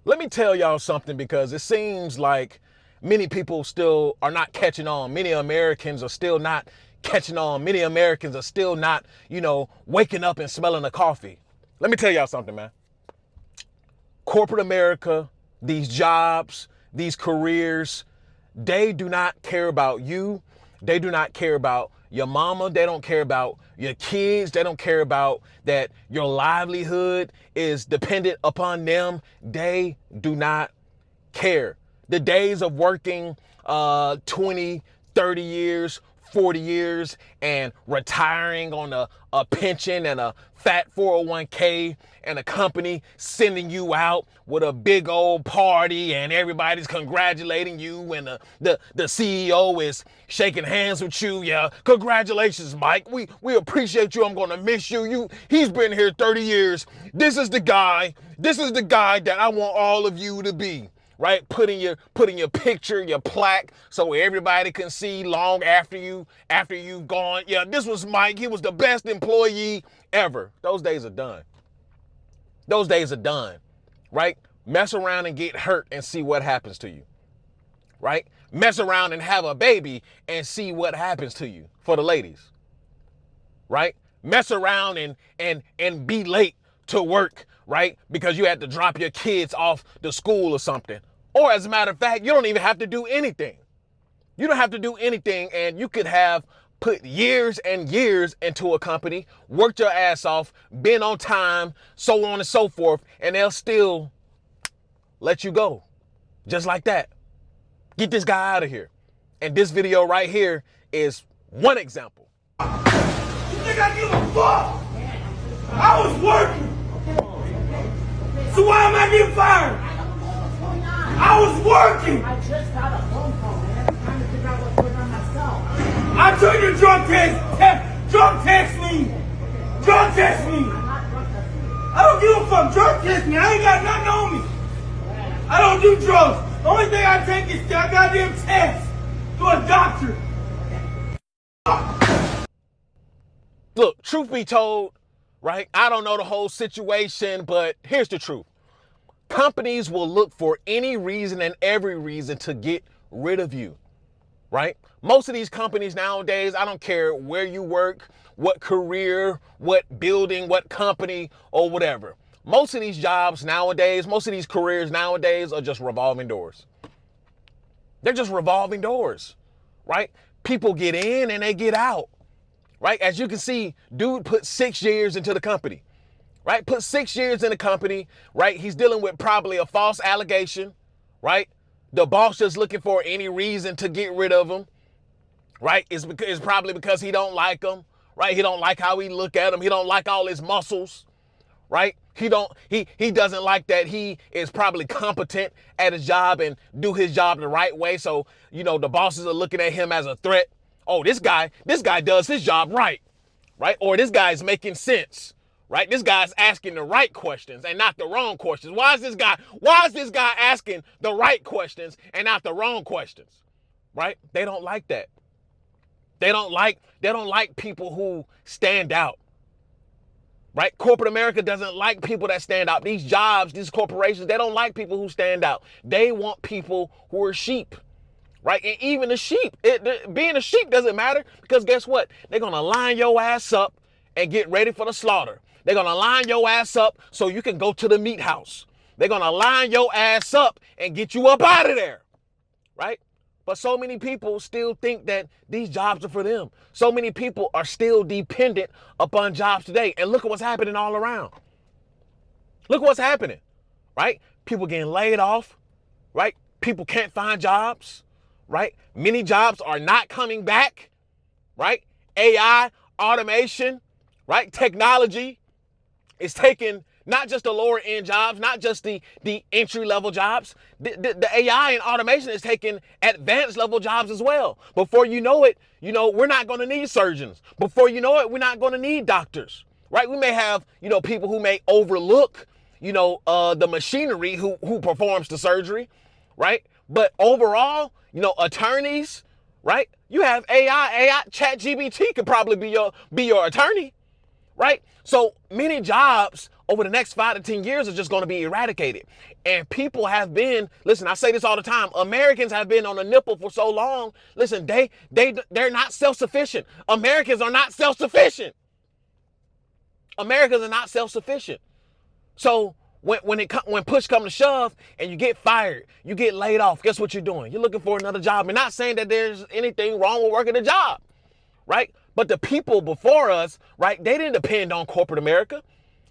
Let me tell y'all something, because it seems like many people still are not catching on. Many Americans are still not catching on. Many Americans are still not, waking up and smelling the coffee. Let me tell y'all something, man. Corporate America, these jobs, these careers, they do not care about you. They do not care about your mama. They don't care about your kids. They don't care about that your livelihood is dependent upon them. They do not care. The days of working 20, 30 years, 40 years and retiring on a pension and a fat 401k and a company sending you out with a big old party and everybody's congratulating you and the CEO is shaking hands with you. Yeah, congratulations, Mike. We appreciate you. I'm gonna miss you. He's been here 30 years. This is the guy. This is the guy that I want all of you to be. Right? Putting your picture, your plaque, so everybody can see long after you've gone. Yeah, this was Mike. He was the best employee ever. Those days are done. Those days are done. Right? Mess around and get hurt and see what happens to you. Right? Mess around and have a baby and see what happens to you, for the ladies. Right? Mess around and be late to work, right? Because you had to drop your kids off to school or something. Or as a matter of fact, you don't even have to do anything. You don't have to do anything, and you could have put years and years into a company, worked your ass off, been on time, so on and so forth, and they'll still let you go. Just like that. Get this guy out of here. And this video right here is one example. You think I give a fuck? I was working. So why am I getting fired? I was working. I just got a phone call, man. I'm trying to figure out what's going on myself. I took your drug test. Drug test me. Drug test me. I'm not drug testing. I don't give a fuck. Drug test me. I ain't got nothing on me. I don't do drugs. The only thing I take is that goddamn test to a doctor. Look, truth be told, right? I don't know the whole situation, but here's the truth. Companies will look for any reason and every reason to get rid of you, right? Most of these companies nowadays, I don't care where you work, what career, what building, what company, or whatever. Most of these jobs nowadays, most of these careers nowadays are just revolving doors. They're just revolving doors, right? People get in and they get out, right? As you can see, dude put 6 years into the company. Right? Put 6 years in the company, right? He's dealing with probably a false allegation, right? The boss just looking for any reason to get rid of him, right? It's probably because he don't like him, right? He don't like how he look at him. He don't like all his muscles, right? He doesn't like that he is probably competent at his job and do his job the right way. So, the bosses are looking at him as a threat. Oh, this guy does his job right? Or this guy's making sense. Right? This guy's asking the right questions and not the wrong questions. Why is this guy asking the right questions and not the wrong questions? Right? They don't like that. They don't like people who stand out. Right? Corporate America doesn't like people that stand out. These jobs, these corporations, they don't like people who stand out. They want people who are sheep. Right? And even the sheep, being a sheep doesn't matter, because guess what? They're going to line your ass up and get ready for the slaughter. They're going to line your ass up so you can go to the meat house. They're going to line your ass up and get you up out of there. Right? But so many people still think that these jobs are for them. So many people are still dependent upon jobs today. And look at what's happening all around. Look what's happening. Right? People getting laid off. Right? People can't find jobs. Right? Many jobs are not coming back. Right? AI, automation, right? Technology is taking not just the lower end jobs, not just the entry level jobs. The AI and automation is taking advanced level jobs as well. Before you know it, we're not going to need surgeons. Before you know it, we're not going to need doctors, right? We may have, people who may overlook, the machinery who performs the surgery, right? But overall, attorneys, right? You have AI, ChatGPT could probably be your attorney, right? So many jobs over the next 5 to 10 years are just going to be eradicated. And people have been, listen, I say this all the time, Americans have been on the nipple for so long. Listen, they're not self-sufficient. Americans are not self-sufficient. Americans are not self-sufficient. So when push comes to shove and you get fired, you get laid off, guess what you're doing? You're looking for another job. And not saying that there's anything wrong with working a job, right? But the people before us, right, they didn't depend on corporate America,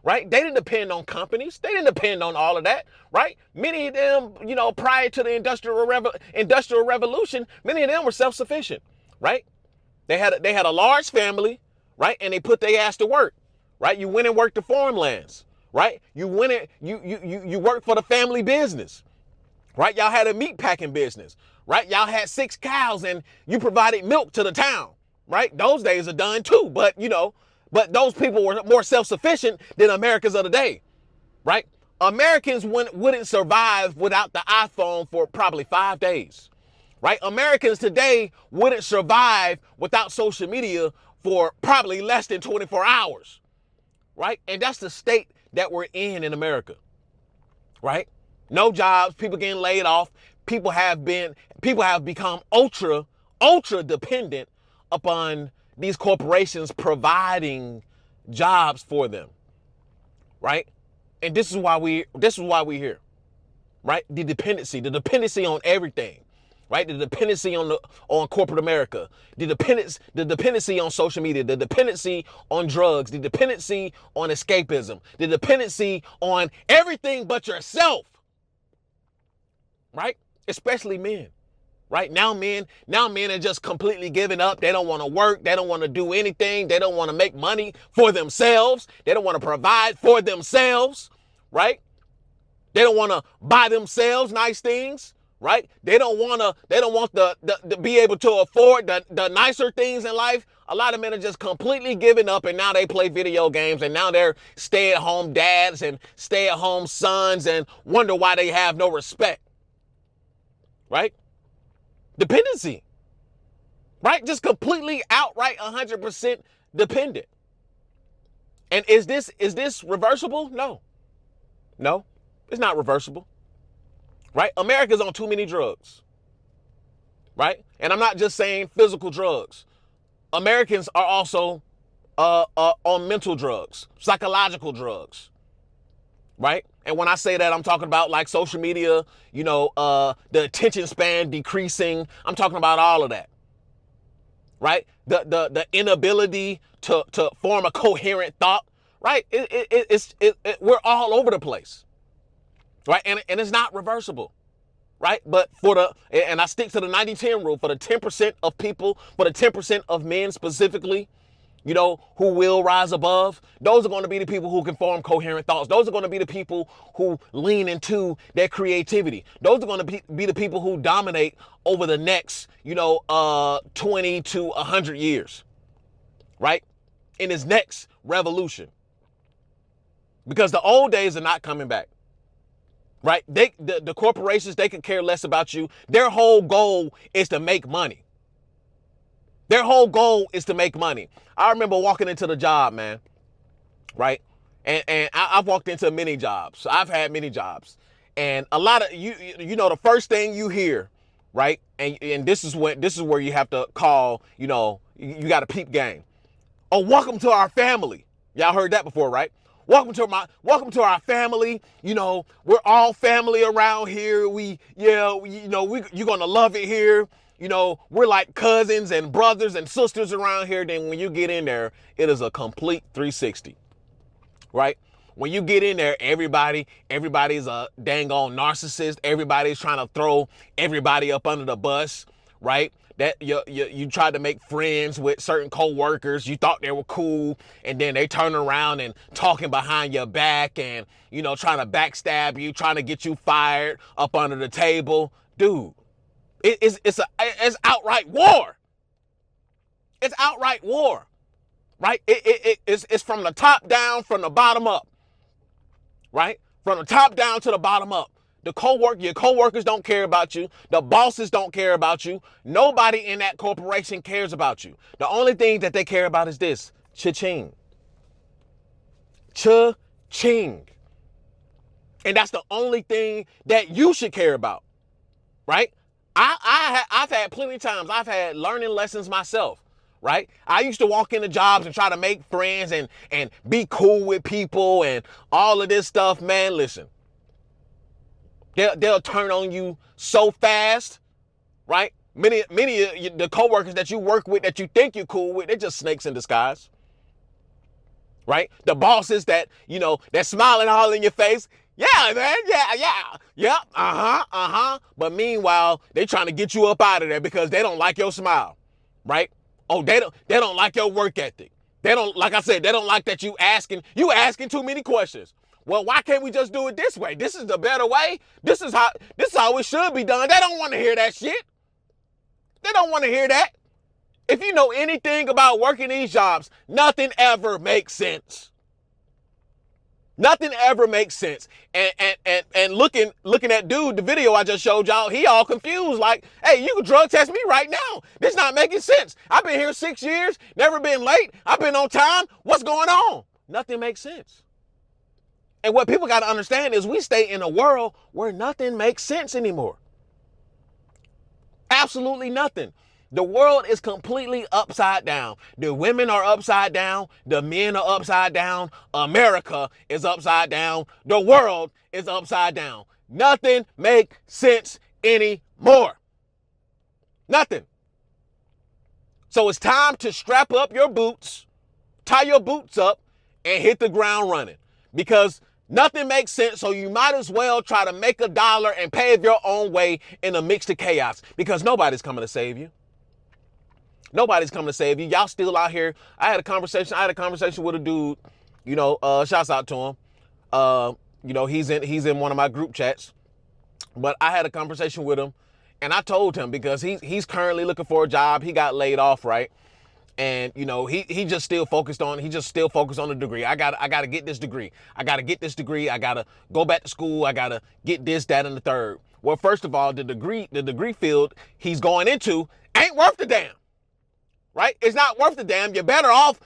right? They didn't depend on companies. They didn't depend on all of that, right? Many of them, prior to the Industrial Revolution, many of them were self-sufficient, right? They had a large family, right? And they put their ass to work, right? You went and worked the farmlands, right? You went and you worked for the family business, right? Y'all had a meat packing business, right? Y'all had 6 cows and you provided milk to the town, right? Those days are done too, but those people were more self-sufficient than Americans of the day, right? Americans wouldn't survive without the iPhone for probably 5 days, right? Americans today wouldn't survive without social media for probably less than 24 hours, right? And that's the state that we're in America, right? No jobs, people getting laid off. People have become ultra dependent upon these corporations providing jobs for them, right? And this is why we're here, right? The dependency on everything, right? The dependency on corporate America, the dependency on social media, the dependency on drugs, the dependency on escapism, the dependency on everything but yourself, right? Especially men. Right? Now men are just completely giving up. They don't want to work. They don't want to do anything. They don't want to make money for themselves. They don't want to provide for themselves, right? They don't want to buy themselves nice things, right? They don't want to be able to afford the nicer things in life. A lot of men are just completely giving up, and now they play video games, and now they're stay-at-home dads and stay-at-home sons and wonder why they have no respect, right? Dependency, right? Just completely outright 100% dependent. And is this reversible? No, it's not reversible, right? America's on too many drugs, right? And I'm not just saying physical drugs. Americans are also on mental drugs, psychological drugs, right? And when I say that, I'm talking about like social media, the attention span decreasing. I'm talking about all of that, right? The inability to form a coherent thought, right? We're all over the place, right? And it's not reversible, right? But and I stick to the 90-10 rule, for the 10% of people, for the 10% of men specifically, who will rise above, those are going to be the people who can form coherent thoughts. Those are going to be the people who lean into their creativity. Those are going to be the people who dominate over the next, 20 to 100 years, right? In this next revolution. Because the old days are not coming back, right? The corporations, they could care less about you. Their whole goal is to make money. Their whole goal is to make money. I remember walking into the job, man, right? And I've walked into many jobs. I've had many jobs. And a lot of the first thing you hear, right? And this is where you have to call, you got to peep game. Oh, welcome to our family. Y'all heard that before, right? Welcome to our family. We're all family around here. You're gonna love it here. We're like cousins and brothers and sisters around here. Then when you get in there, it is a complete 360, right? When you get in there, everybody's a dang on narcissist. Everybody's trying to throw everybody up under the bus, right? That you tried to make friends with certain co-workers. You thought they were cool, and then they turn around and talking behind your back and, trying to backstab you, trying to get you fired up under the table. Dude, it's outright war. It's outright war, right? It's from the top down, from the bottom up, right? From the top down to the bottom up. Your co-workers don't care about you. The bosses don't care about you. Nobody in that corporation cares about you. The only thing that they care about is this: cha-ching. Cha-ching. And that's the only thing that you should care about, right? I've had plenty of times, I've had learning lessons myself, right? I used to walk into jobs and try to make friends and be cool with people and all of this stuff. Man, listen, they'll turn on you so fast, right? Many of the coworkers that you work with that you think you're cool with, they're just snakes in disguise, right? The bosses that, you know, they're smiling all in your face. Yeah, man, yeah, But meanwhile, they trying to get you up out of there because they don't like your smile, right? Oh, they don't like your work ethic. They don't, like I said, they don't like that you asking too many questions. Well, why can't we just do it this way? This is the better way. This is how it should be done. They don't want to hear that shit. They don't want to hear that. If you know anything about working these jobs, nothing ever makes sense. Nothing ever makes sense. And looking at dude, the video I just showed y'all, he all confused. Like, hey, you can drug test me right now. This not making sense. I've been here 6 years, never been late. I've been on time. What's going on? Nothing makes sense. And what people got to understand is we stay in a world where nothing makes sense anymore. Absolutely nothing. The world is completely upside down. The women are upside down. The men are upside down. America is upside down. The world is upside down. Nothing makes sense anymore. Nothing. So it's time to strap up your boots, tie your boots up, and hit the ground running. Because nothing makes sense, so you might as well try to make $1 and pave your own way in the mix of chaos. Because nobody's coming to save you. Nobody's coming to save you. Y'all still out here. I had a conversation with a dude, you know, shouts out to him. You know, he's in one of my group chats. But I had a conversation with him and I told him because he's currently looking for a job. He got laid off, right? And you know, he just still focused on the degree. I gotta get this degree. I gotta go back to school. I gotta get this, that, and the third. Well, first of all, the degree field he's going into ain't worth the damn. Right? It's not worth the damn. You're better off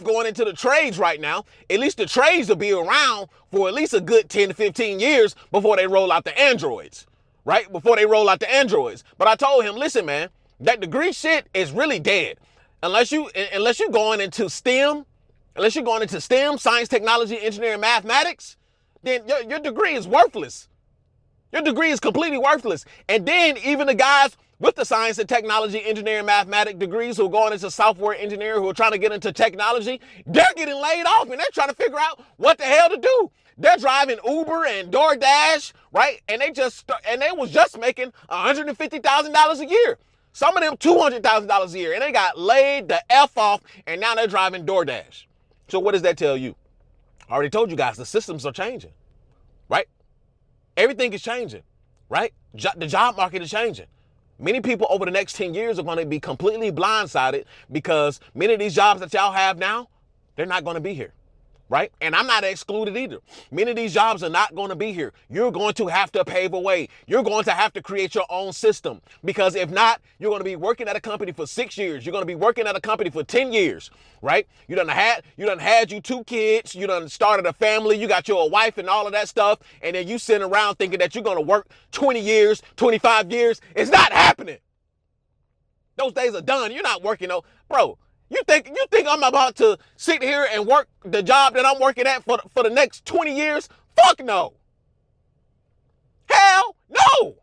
going into the trades right now. At least the trades will be around for at least a good 10 to 15 years before they roll out the androids. Right? Before they roll out the androids. But I told him, listen, man, that degree shit is really dead. Unless you're going into STEM, science, technology, engineering, mathematics, then your degree is worthless. Your degree is completely worthless. And then even the guys with the science and technology, engineering, mathematics degrees who are going into software engineering, who are trying to get into technology, they're getting laid off and they're trying to figure out what the hell to do. They're driving Uber and DoorDash, right? And they was just making $150,000 a year. Some of them $200,000 a year, and they got laid the F off, and now they're driving DoorDash. So what does that tell you? I already told you guys, the systems are changing, right? Everything is changing, right? The job market is changing. Many people over the next 10 years are going to be completely blindsided because many of these jobs that y'all have now, they're not going to be here, right? And I'm not excluded either. Many of these jobs are not going to be here. You're going to have to pave a way. You're going to have to create your own system because if not, you're going to be working at a company for 6 years. You're going to be working at a company for 10 years, right? You done had you 2 kids. You done started a family. You got your wife and all of that stuff. And then you sitting around thinking that you're going to work 20 years, 25 years. It's not happening. Those days are done. You're not working, no, bro. You think I'm about to sit here and work the job that I'm working at for the next 20 years? Fuck no. Hell no.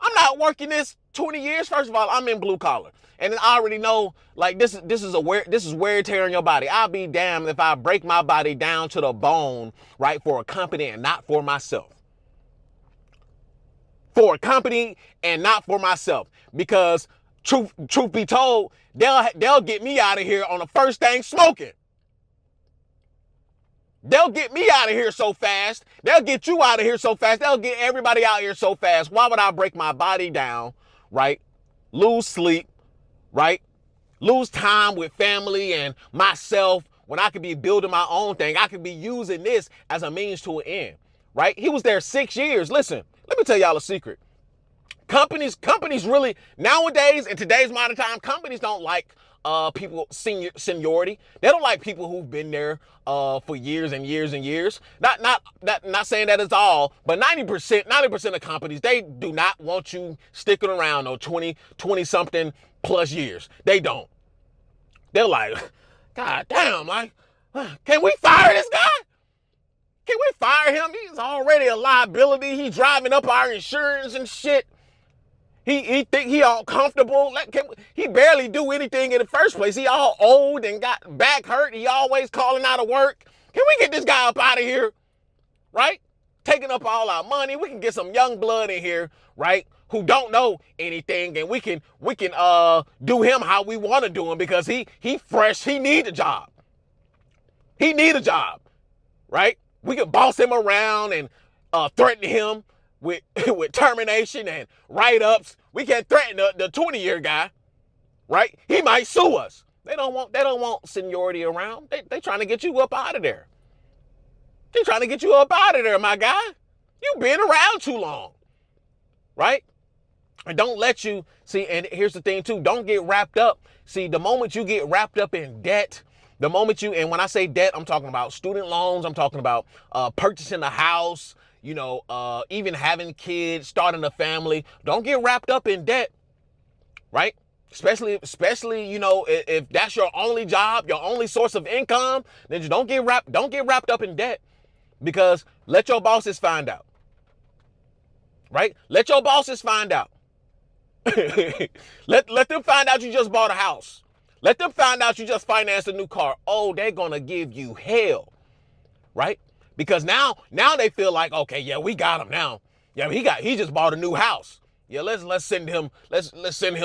I'm not working this 20 years. First of all, I'm in blue collar. And I already know, like, this is wear and tear on your body. I'll be damned if I break my body down to the bone, right, for a company and not for myself. For a company and not for myself. Because truth be told, they'll get me out of here on the first thing smoking. They'll get me out of here so fast. They'll get you out of here so fast. They'll get everybody out here so fast. Why would I break my body down, right? Lose sleep, right? Lose time with family and myself when I could be building my own thing. I could be using this as a means to an end, right? He was there 6 years. Listen, let me tell y'all a secret. Companies really, nowadays, in today's modern time, companies don't like people seniority. They don't like people who've been there for years and years and years. Not saying that it's all, but 90% of companies, they do not want you sticking around no 20 something plus years. They don't. They're like, God damn, like, can we fire this guy? Can we fire him? He's already a liability. He's driving up our insurance and shit. He think he all comfortable. He barely do anything in the first place. He all old and got back hurt. He always calling out of work. Can we get this guy up out of here? Right? Taking up all our money. We can get some young blood in here, right? Who don't know anything, and we can do him how we want to do him because he fresh. He need a job. He need a job, right? We can boss him around and threaten him with termination and write-ups. We can't threaten the 20-year guy, right? He might sue us. They don't want seniority around. They trying to get you up out of there. They trying to get you up out of there, my guy. You've been around too long, right? And don't let you see. And here's the thing too. Don't get wrapped up. See, the moment you get wrapped up in debt, the moment and when I say debt, I'm talking about student loans. I'm talking about purchasing a house. Even having kids, starting a family. Don't get wrapped up in debt, right? Especially, if that's your only job, your only source of income, then just don't get wrapped up in debt, because let your bosses find out, right? Let your bosses find out. let them find out you just bought a house. Let them find out you just financed a new car. Oh, they're gonna give you hell, right? Because now they feel like, okay, yeah, we got him now. Yeah, he just bought a new house. Yeah, let's send him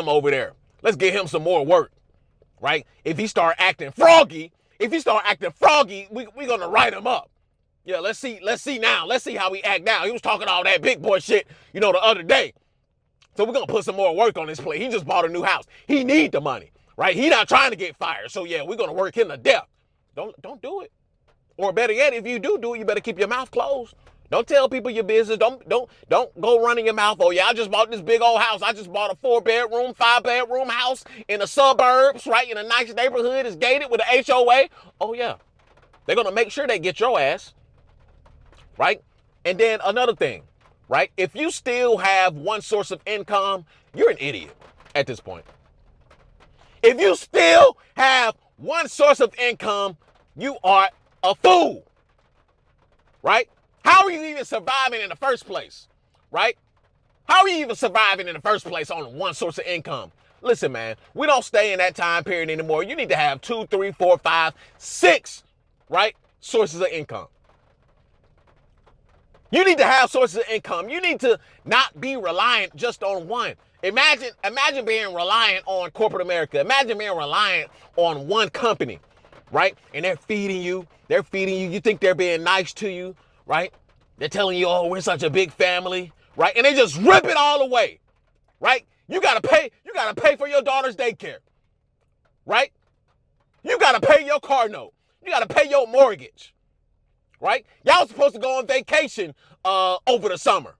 over there. Let's get him some more work, right? If he start acting froggy, we're gonna write him up. Yeah, let's see now. Let's see how he act now. He was talking all that big boy shit, the other day. So we're gonna put some more work on his plate. He just bought a new house. He need the money, right? He not trying to get fired. So yeah, we're gonna work him to death. Don't do it. Or better yet, if you do it, you better keep your mouth closed. Don't tell people your business. Don't go running your mouth. Oh yeah, I just bought this big old house. I just bought a 4-bedroom, 5-bedroom house in the suburbs, right? In a nice neighborhood. It's gated with an HOA. Oh yeah. They're gonna make sure they get your ass. Right? And then another thing, right? If you still have one source of income, you're an idiot at this point. If you still have one source of income, you are a fool, right? How are you even surviving in the first place, right? How are you even surviving in the first place on one source of income? Listen, man, we don't stay in that time period anymore. You need to have 2, 3, 4, 5, 6, right? Sources of income. You need to have sources of income. You need to not be reliant just on one. Imagine being reliant on corporate America. Imagine being reliant on one company, right? And they're feeding you. You think they're being nice to you, right? They're telling you, oh, we're such a big family, right? And they just rip it all away, right? You gotta pay for your daughter's daycare, right? You gotta pay your car note. You gotta pay your mortgage, right? Y'all supposed to go on vacation over the summer,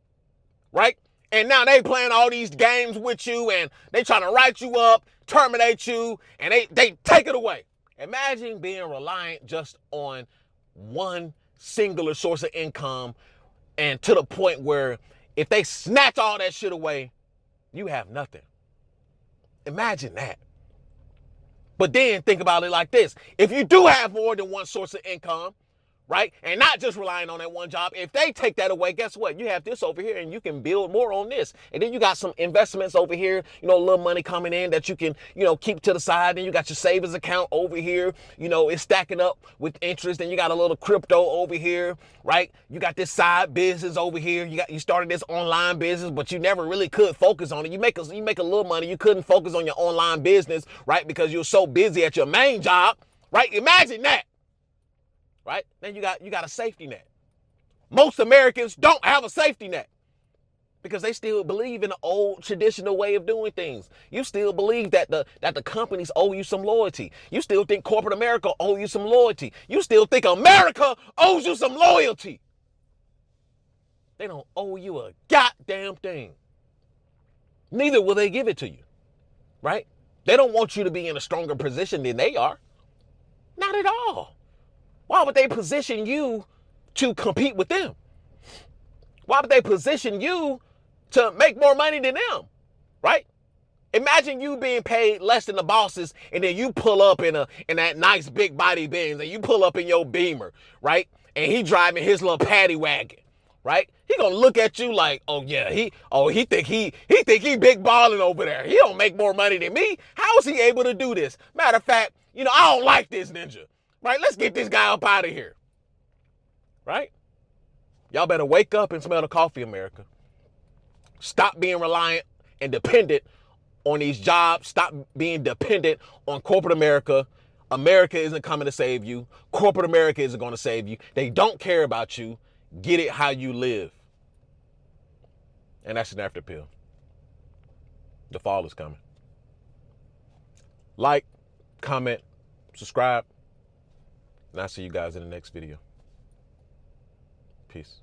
right? And now they playing all these games with you, and they trying to write you up, terminate you, and they take it away. Imagine being reliant just on one singular source of income, and to the point where if they snatch all that shit away, you have nothing. Imagine that. But then think about it like this. If you do have more than one source of income, right? And not just relying on that one job. If they take that away, guess what? You have this over here and you can build more on this. And then you got some investments over here, a little money coming in that you can, keep to the side. Then you got your savings account over here, it's stacking up with interest. Then you got a little crypto over here, right? You got this side business over here. You started this online business, but you never really could focus on it. You make a little money. You couldn't focus on your online business, right? Because you're so busy at your main job, right? Imagine that. Right? Then you got a safety net. Most Americans don't have a safety net because they still believe in the old traditional way of doing things. You still believe that the companies owe you some loyalty. You still think corporate America owe you some loyalty. You still think America owes you some loyalty. They don't owe you a goddamn thing. Neither will they give it to you. Right? They don't want you to be in a stronger position than they are. Not at all. Why would they position you to compete with them? Why would they position you to make more money than them? Right? Imagine you being paid less than the bosses, and then you pull up in that nice big body Benz, and you pull up in your Beamer, right? And he driving his little paddy wagon, right? He gonna look at you like, oh yeah, he think he big balling over there. He don't make more money than me. How is he able to do this? Matter of fact, I don't like this ninja, right? Let's get this guy up out of here, right? Y'all better wake up and smell the coffee, America. Stop being reliant and dependent on these jobs. Stop being dependent on corporate America. America isn't coming to save you. Corporate America isn't going to save you. They don't care about you. Get it how you live. And that's an after pill. The fall is coming. Like, comment, subscribe, and I'll see you guys in the next video. Peace.